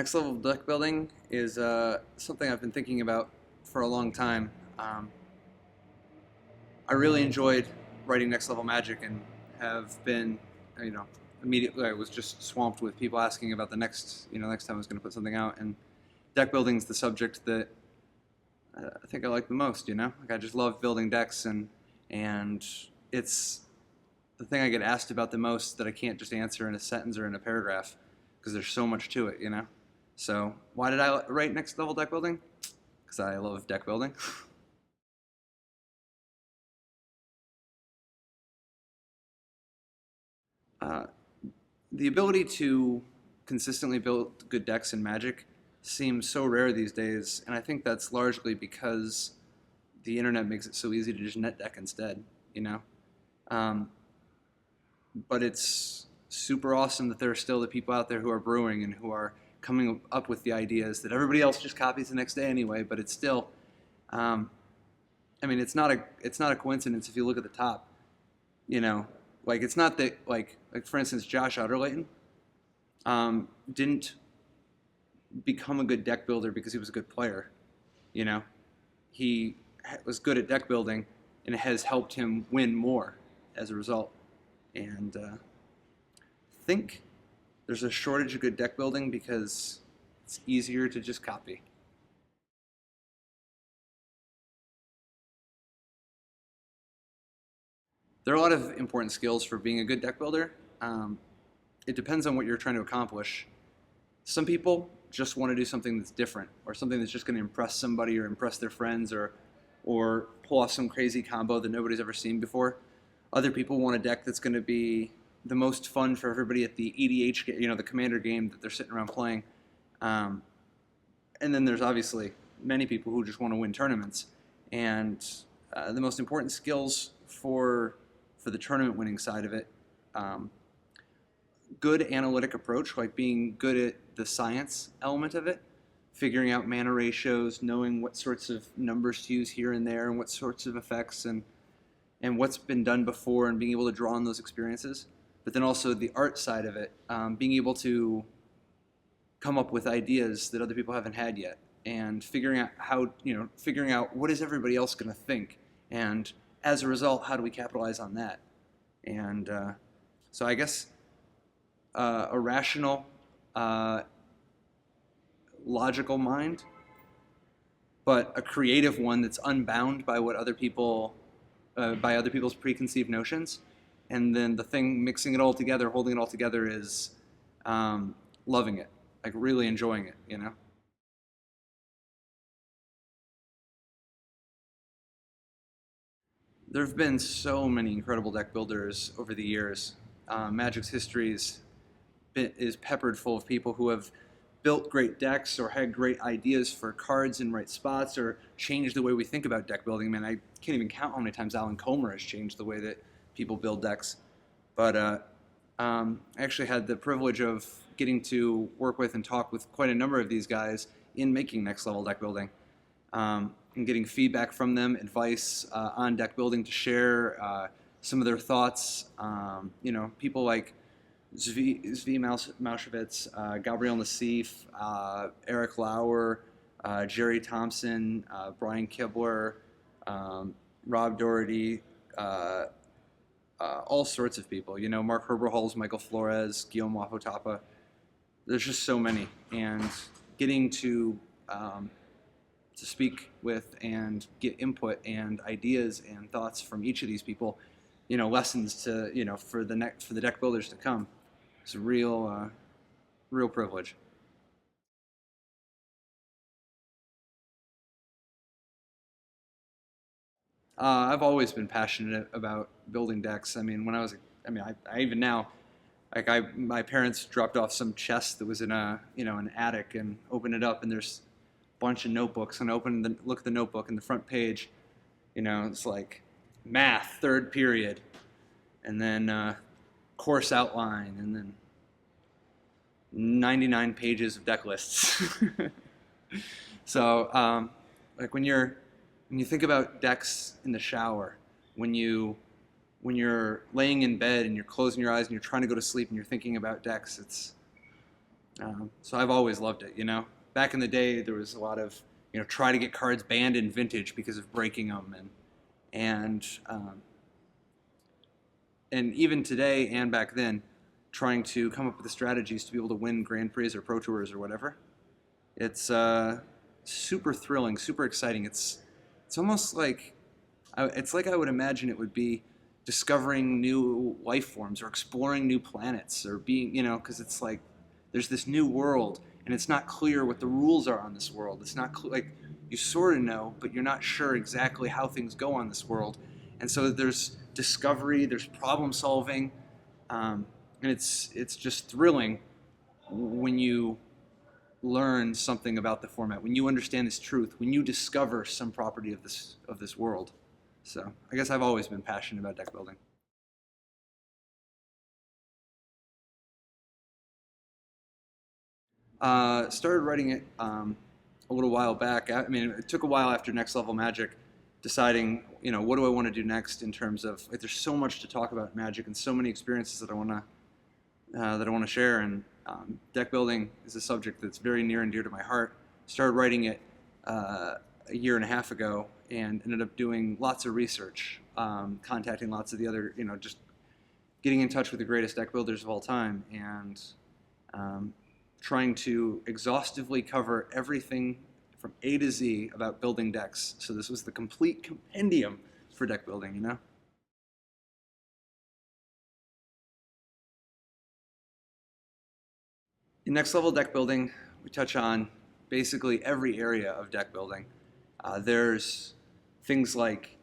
Next level deck building is something I've been thinking about for a long time. I really enjoyed writing Next Level Magic and have been, you know, immediately I was just swamped with people asking about the next time I was going to put something out. And deck building is the subject that I think I like the most. Like I just love building decks, and it's the thing I get asked about the most that I can't just answer in a sentence or in a paragraph because there's so much to it. So why did I write Next Level Deck Building? Because I love deck building. uh, the ability to consistently build good decks in Magic seems so rare these days, and I think that's largely because the internet makes it so easy to just net deck instead, you know? Um, but it's super awesome that there are still the people out there who are brewing and who are coming up with the ideas that everybody else just copies the next day anyway, but it's still, um, I mean, it's not a coincidence if you look at the top, you know, like it's not that like for instance, Josh Utterlayton didn't become a good deck builder because he was a good player. You know, he was good at deck building, and it has helped him win more as a result. And I think there's a shortage of good deck building because it's easier to just copy. There are a lot of important skills for being a good deck builder. It depends on what you're trying to accomplish. Some people just want to do something that's different or something that's just going to impress somebody or impress their friends or pull off some crazy combo that nobody's ever seen before. Other people want a deck that's going to be the most fun for everybody at the EDH, the commander game that they're sitting around playing. Um, and then there's obviously many people who just want to win tournaments. And the most important skills for the tournament winning side of it, um, good analytic approach, like being good at the science element of it, figuring out mana ratios, knowing what sorts of numbers to use here and there, and what sorts of effects, and what's been done before, and being able to draw on those experiences. But then also the art side of it, being able to come up with ideas that other people haven't had yet, and figuring out what is everybody else going to think, and as a result, how do we capitalize on that? And so I guess a rational, logical mind, but a creative one that's unbound by what by other people's preconceived notions. And then the thing mixing it all together, holding it all together, is loving it, like really enjoying it. There have been so many incredible deck builders over the years. Magic's history is peppered full of people who have built great decks or had great ideas for cards in right spots or changed the way we think about deck building. Man, I can't even count how many times Alan Comer has changed the way that people build decks. But I actually had the privilege of getting to work with and talk with quite a number of these guys in making next level deck building. And getting feedback from them, advice on deck building to share, some of their thoughts. People like Zvi Maushevitz, Gabriel Nassif, Eric Lauer, Jerry Thompson, Brian Kibler, Rob Doherty, all sorts of people. Mark Herberholz, Michael Flores, Guillaume Wafotapa. There's just so many, and getting to speak with and get input and ideas and thoughts from each of these people, lessons to for the deck builders to come. It's a real privilege. I've always been passionate about building decks. I mean, when I was, I even now, my parents dropped off some chest that was in an attic, and opened it up, and there's bunch of notebooks, and look at the notebook, and the front page, it's like math, third period, and then course outline, and then 99 pages of deck lists. So like when you think about decks in the shower, when you're laying in bed and you're closing your eyes and you're trying to go to sleep and you're thinking about decks, So I've always loved it. Back in the day, there was a lot of try to get cards banned in Vintage because of breaking them, and even today and back then, trying to come up with the strategies to be able to win Grand Prix or Pro Tours or whatever. It's super thrilling, super exciting. It's almost like it's like I would imagine it would be discovering new life forms or exploring new planets or being, because it's like there's this new world and it's not clear what the rules are on this world. It's not like you sort of know, but you're not sure exactly how things go on this world. And so there's discovery, there's problem solving, and it's just thrilling when you learn something about the format, when you understand this truth, when you discover some property of this world. So I guess I've always been passionate about deck building. Started writing it a little while back. I mean, it took a while after Next Level Magic, deciding, what do I want to do next in terms of, like, there's so much to talk about Magic and so many experiences that I want to share. And deck building is a subject that's very near and dear to my heart. Started writing it a year and a half ago and ended up doing lots of research, contacting lots of the other, just getting in touch with the greatest deck builders of all time, and trying to exhaustively cover everything from A to Z about building decks. So this was the complete compendium for deck building, In Next Level Deck Building, we touch on basically every area of deck building. There's things like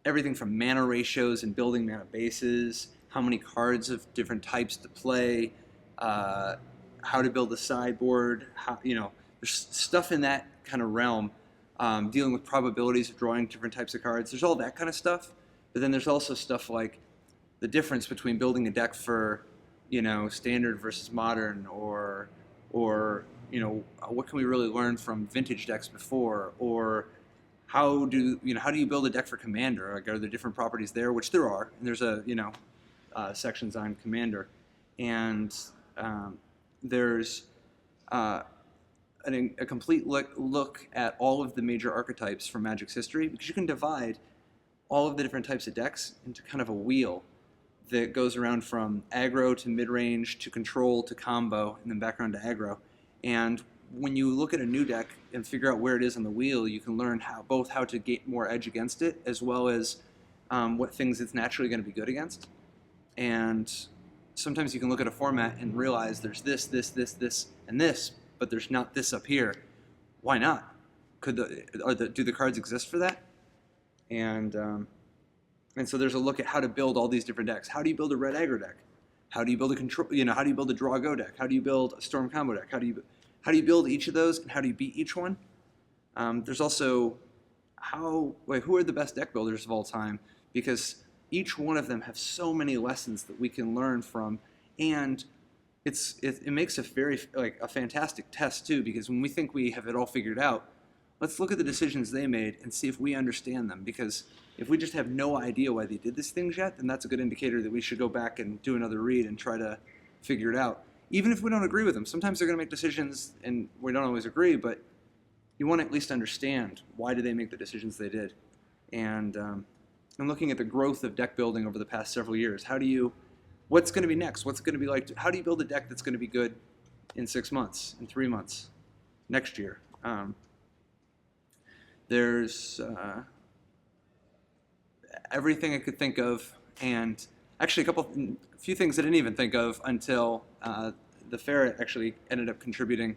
everything from mana ratios and building mana bases, how many cards of different types to play, how to build a sideboard, there's stuff in that kind of realm, dealing with probabilities of drawing different types of cards. There's all that kind of stuff, but then there's also stuff like the difference between building a deck for, standard versus modern, or what can we really learn from vintage decks before, or how do you build a deck for Commander? Like, are there different properties there? Which there are, and there's sections on Commander, and there's a complete look at all of the major archetypes from Magic's history, because you can divide all of the different types of decks into kind of a wheel that goes around from aggro to mid-range to control to combo, and then back around to aggro. And when you look at a new deck and figure out where it is on the wheel, you can learn both how to get more edge against it, as well as what things it's naturally going to be good against. And sometimes you can look at a format and realize there's this, and this, but there's not this up here. Why not? Do the cards exist for that? And so there's a look at how to build all these different decks. How do you build a red aggro deck? How do you build a control? How do you build a draw go deck? How do you build a storm combo deck? How do you build each of those, and how do you beat each one? There's also who are the best deck builders of all time? Because each one of them have so many lessons that we can learn from, and it makes a a fantastic test too. Because when we think we have it all figured out, let's look at the decisions they made and see if we understand them. Because if we just have no idea why they did these things yet, then that's a good indicator that we should go back and do another read and try to figure it out. Even if we don't agree with them, sometimes they're going to make decisions and we don't always agree, but you want to at least understand why did they make the decisions they did. And looking at the growth of deck building over the past several years, what's going to be next? What's it going to be like? How do you build a deck that's going to be good in 6 months, in 3 months, next year? There's everything I could think of, and actually a few things I didn't even think of until the fair actually ended up contributing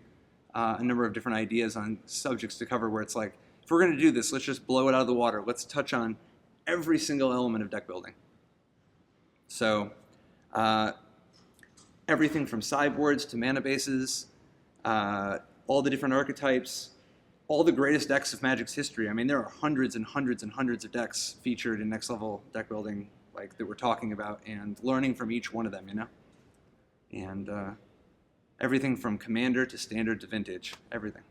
a number of different ideas on subjects to cover, where it's like, if we're going to do this, let's just blow it out of the water. Let's touch on every single element of deck building. So everything from sideboards to mana bases, all the different archetypes, all the greatest decks of Magic's history. I mean, there are hundreds and hundreds and hundreds of decks featured in Next Level Deck Building, like, that we're talking about, and learning from each one of them, And everything from Commander to Standard to Vintage, everything,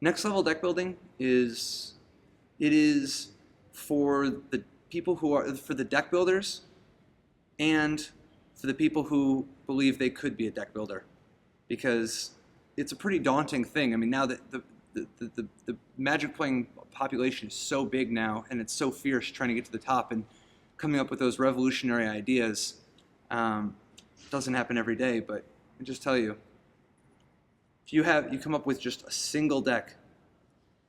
Next Level Deck Building is for the people who are, for the deck builders, and for the people who believe they could be a deck builder, because it's a pretty daunting thing. I mean, now that the Magic playing population is so big now, and it's so fierce trying to get to the top and coming up with those revolutionary ideas. Doesn't happen every day, but I just tell you, if you come up with just a single deck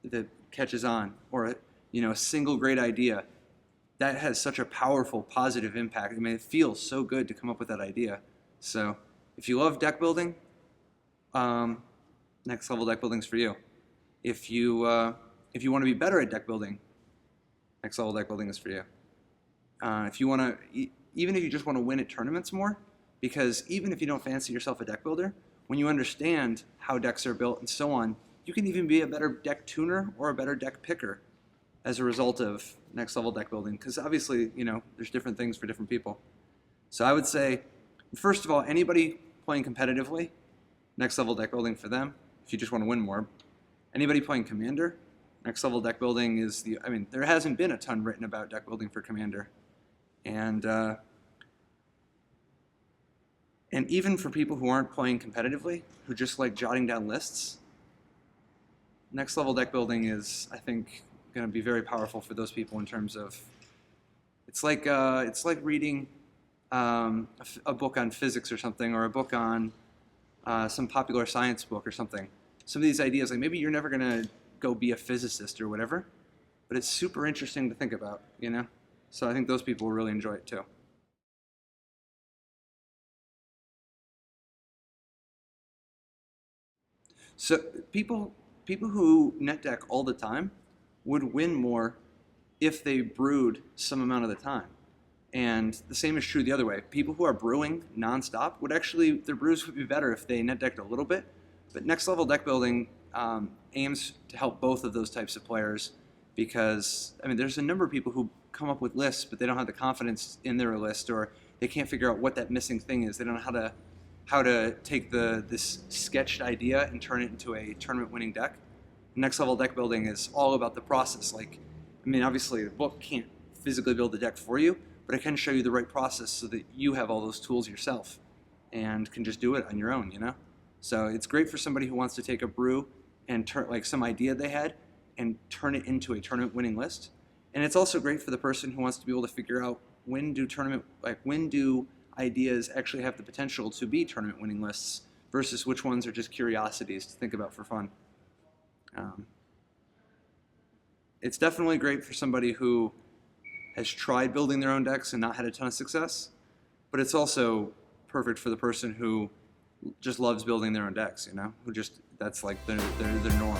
that catches on, or a single great idea, that has such a powerful positive impact. I mean, it feels so good to come up with that idea. So if you love deck building, Next Level Deck Building is for you. If you want to be better at deck building, Next Level Deck Building is for you. If you want to, even if you just want to win at tournaments more, because even if you don't fancy yourself a deck builder, when you understand how decks are built and so on, you can even be a better deck tuner or a better deck picker as a result of Next Level Deck Building, because obviously, there's different things for different people. So I would say, first of all, anybody playing competitively, Next Level Deck Building for them, if you just want to win more. Anybody playing Commander, Next Level Deck Building is there hasn't been a ton written about deck building for Commander. And even for people who aren't playing competitively, who just like jotting down lists, Next Level Deck Building is, I think, going to be very powerful for those people in terms of, it's like reading a book on physics or something, or a book on some popular science book or something. Some of these ideas, like maybe you're never going to go be a physicist or whatever, but it's super interesting to think about, So I think those people will really enjoy it too. So people who net deck all the time would win more if they brewed some amount of the time. And the same is true the other way. People who are brewing nonstop would actually, their brews would be better if they net decked a little bit. But Next Level Deck Building aims to help both of those types of players, because there's a number of people who come up with lists, but they don't have the confidence in their list, or they can't figure out what that missing thing is. They don't know how to take this sketched idea and turn it into a tournament-winning deck. Next Level Deck Building is all about the process. Obviously the book can't physically build the deck for you, but it can show you the right process so that you have all those tools yourself and can just do it on your own, So it's great for somebody who wants to take a brew and turn some idea they had and turn it into a tournament-winning list. And it's also great for the person who wants to be able to figure out when do ideas actually have the potential to be tournament-winning lists versus which ones are just curiosities to think about for fun. It's definitely great for somebody who has tried building their own decks and not had a ton of success, but it's also perfect for the person who just loves building their own decks, who just, that's like their norm.